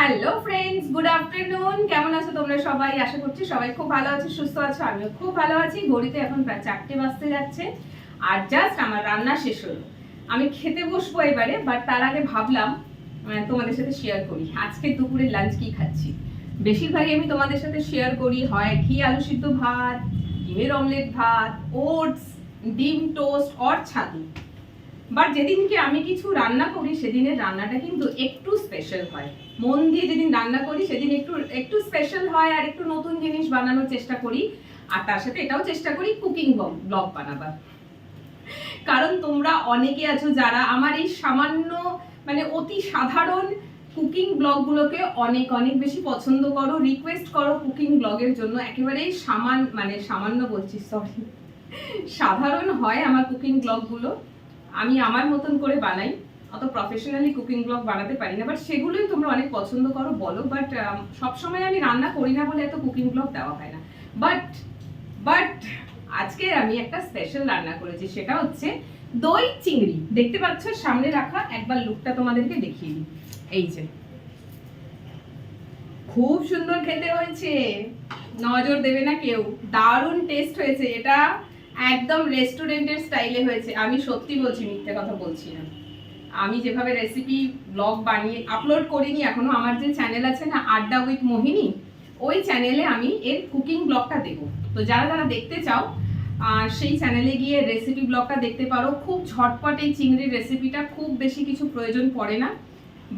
Hello friends, good afternoon. কেমন আছো তোমরা সবাই? আশা করছি সবাই খুব ভালো আছো, সুস্থ আছো। আমিও খুব ভালো আছি। ঘড়িতে এখন প্রায় 4টে বাজতে যাচ্ছে আর জাস্ট আমার রান্না শেষ হলো। আমি খেতে বসবো এবারে, বাট তার আগে ভাবলাম তোমাদের সাথে শেয়ার করি আজকে দুপুরে লাঞ্চ কি খাচ্ছি। বেশিরভাগই আমি তোমাদের সাথে শেয়ার করি হয় ঘি আলু সিদ্ধ ভাত, ডিমের অমলেট ভাত, ওটস, ডিম টোস্ট অর ছাতু। বাট যেদিনকে আমি কিছু রান্না করি সেদিনের রান্নাটা কিন্তু একটু স্পেশাল হয়। মন দিয়ে যেদিন রান্না করি সেদিন একটু স্পেশাল হয় আর একটু নতুন জিনিস বানানোর চেষ্টা করি। আর তার সাথে এটাও চেষ্টা করি কুকিং ব্লগ বানাবার। কারণ তোমরা অনেকে আছো যারা আমার এই সামান্য অতি সাধারণ কুকিং ব্লগগুলোকে অনেক অনেক বেশি পছন্দ করো, রিকোয়েস্ট করো কুকিং ব্লগের জন্য। একেবারেই সামান্য বলছি, সরি, সাধারণ হয় আমার কুকিং ব্লগগুলো। আমি আমার মতন করে বানাই, অত প্রফেশনালি কুকিং ব্লগ বানাতে পারি না, বাট সেগুলোই তোমরা অনেক পছন্দ করো বলো। বাট সবসময় আমি রান্না করি না বলে এত কুকিং ব্লগ দেওয়া হয় না। বাট আজকে আমি একটা স্পেশাল রান্না করেছি, সেটা হচ্ছে দই চিংড়ি। দেখতে পাচ্ছ সামনে রাখা, একবার লুকটা তোমাদেরকে দেখিয়ে দিই। এই যে, খুব সুন্দর খেতে হয়েছে, নজর দেবে না কেউ। দারুণ টেস্ট হয়েছে, এটা একদম রেস্টুরেন্টের স্টাইলে হয়েছে। আমি সত্যি বলছি, মিথ্যে কথা বলছি না। আমি যেভাবে রেসিপি ব্লগ বানিয়ে আপলোড করিনি এখনো, আমার যে চ্যানেল আছে না আড্ডা উইথ মোহিনী, ওই চ্যানেলে আমি এর কুকিং ব্লগটা দেবো। তো যারা যারা দেখতে চাও সেই চ্যানেলে গিয়ে রেসিপি ব্লগটা দেখতে পারো। খুব ঝটপট এই চিংড়ির রেসিপিটা, খুব বেশি কিছু প্রয়োজন পড়ে না।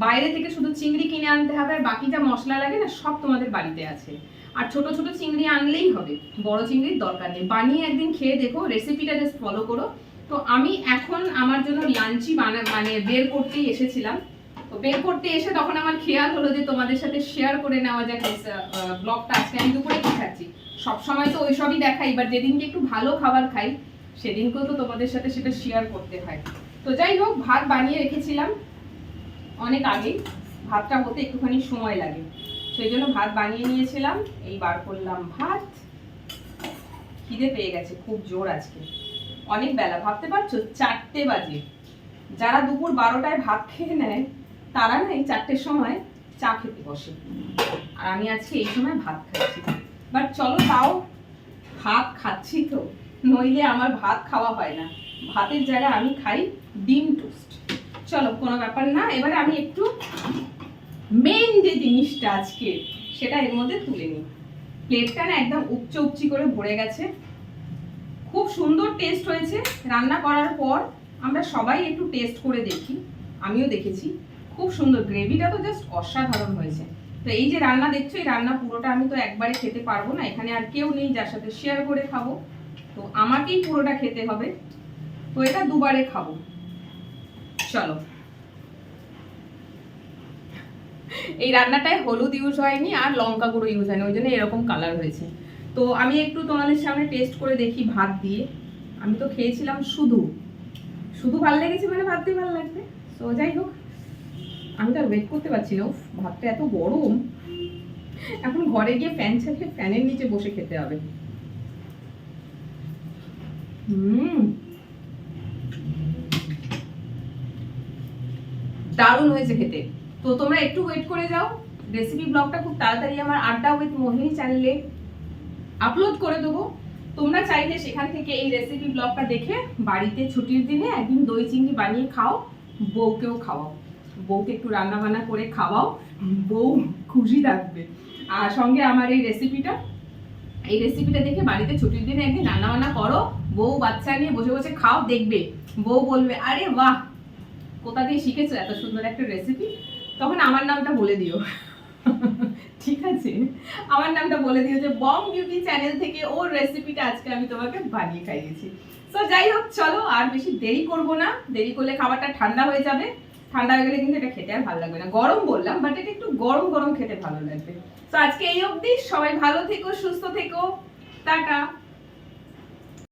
বাইরে থেকে শুধু চিংড়ি কিনে আনতে হবে, আর বাকি যা মশলা লাগে না সব তোমাদের বাড়িতে আছে। আর ছোট ছোট চিংড়ি আনলেই হবে, বড় চিংড়ির দরকার নেই। বানিয়ে একদিন খেয়ে দেখো, রেসিপিটা জাস্ট ফলো করো। তো আমি এখন আমার জন্য লাঞ্চই বের করতেই এসেছিলাম। তো বের করতে এসে তখন আমার খেয়াল হলো যে তোমাদের সাথে শেয়ার করে নেওয়া যাক ব্লগটা। আজকে আমি দুপুরে কি খাচ্ছি। সবসময় তো ওইসবই দেখাই, এবার যেদিনকে একটু ভালো খাবার খাই সেদিনকেও তো তোমাদের সাথে সেটা শেয়ার করতে হয়। তো যাই হোক, ভাত বানিয়ে রেখেছিলাম অনেক আগে। ভাতটা হতে একটুখানি সময় লাগে, সেই জন্য ভাত বানিয়ে নিয়েছিলাম। এই বার করলাম ভাত। খিদে পেয়ে গেছে খুব জোর আজকে, অনেক বেলা। ভাবতে পারছো 4টে বাজে। যারা দুপুর 12টায় ভাত খেয়ে নেয় তারা না এই 4টের সময় চা খেতে বসে, আর আমি আজকে এই সময় ভাত খাচ্ছি। বাট চলো, তাও ভাত খাচ্ছি তো, নইলে আমার ভাত খাওয়া হয় না। ভাতের জায়গায় আমি খাই ডিম টোস্ট। চলো, কোনো ব্যাপার না। এবারে আমি একটু মেন যে জিনিসটা আজকে সেটা এর মধ্যে তুলে নিই। প্লেটটা না একদম উপচি করে ভরে গেছে। খুব সুন্দর টেস্ট হয়েছে। রান্না করার পর আমরা সবাই একটু টেস্ট করে দেখি, আমিও দেখেছি। খুব সুন্দর, গ্রেভিটা তো জাস্ট অসাধারণ হয়েছে। তো এই যে রান্না দেখছো, এই রান্না পুরোটা আমি তো একবারে খেতে পারবো না, এখানে আর কেউ নেই যার সাথে শেয়ার করে খাবো। তো আমাকেই পুরোটা খেতে হবে। তো এটা দুবারে খাবো। চলো, এই রান্নাটায় হলুদ ইউজ হয়নি আর লঙ্কা গুঁড়ো ইউজ হয়নি, ওই জন্য এরকম কালার হয়েছে। তো আমি একটু তোমাদের সামনে টেস্ট করে দেখি ভাত দিয়ে। আমি তো খেয়েছিলাম শুধু ভালো লেগেছে, ভাত দিয়ে ভালো লাগবে। তো যাই হোক, আমি তো আর ওয়েট করতে পারছি না। ভাতটা এত গরম, এখন ঘরে গিয়ে ফ্যান চালিয়ে ফ্যানের নিচে বসে খেতে হবে। দারুণ হয়েছে খেতে। তো তোমরা একটু ওয়েট করে যাও, রেসিপি ব্লগটা খুব তাড়াতাড়ি আমার আড্ডা উইথ মোহিনী চ্যানেলে আপলোড করে দেবো। তোমরা চাইলে সেখান থেকে এই রেসিপি ব্লগটা দেখে বাড়িতে ছুটির দিনে একদিন দই চিংড়ি বানিয়ে খাও, বউকেও খাওয়াও। বউকে একটু রান্না বান্না করে খাওয়াও, বউ খুশি থাকবে। আর সঙ্গে আমার এই রেসিপিটা দেখে বাড়িতে ছুটির দিনে একদিন রান্না বান্না করো, বউ বাচ্চা নিয়ে বসে বসে খাও, দেখবে বউ বলবে আরে বাহ, কোথা দিয়ে শিখেছো এত সুন্দর একটা রেসিপি। তখন আমার নামটা বলে দিও, ঠিক আছে? আমার নামটা বলে দিও যে বং বিউটি চ্যানেল থেকে ওর রেসিপিটা আজকে আমি তোমাকে বানিয়ে খাইয়েছি। তো যাই হোক, চলো আর বেশি দেরি করব না। দেরি করলে খাবারটা ঠান্ডা হয়ে যাবে। ঠান্ডা হয়ে গেলে কিন্তু এটা খেতে আর ভালো লাগবে না। গরম বললাম, বাট এটা একটু গরম গরম খেতে ভালো লাগবে। তো আজকে এই অবধি, সবাই ভালো থেকো, সুস্থ থেকো, টাটা।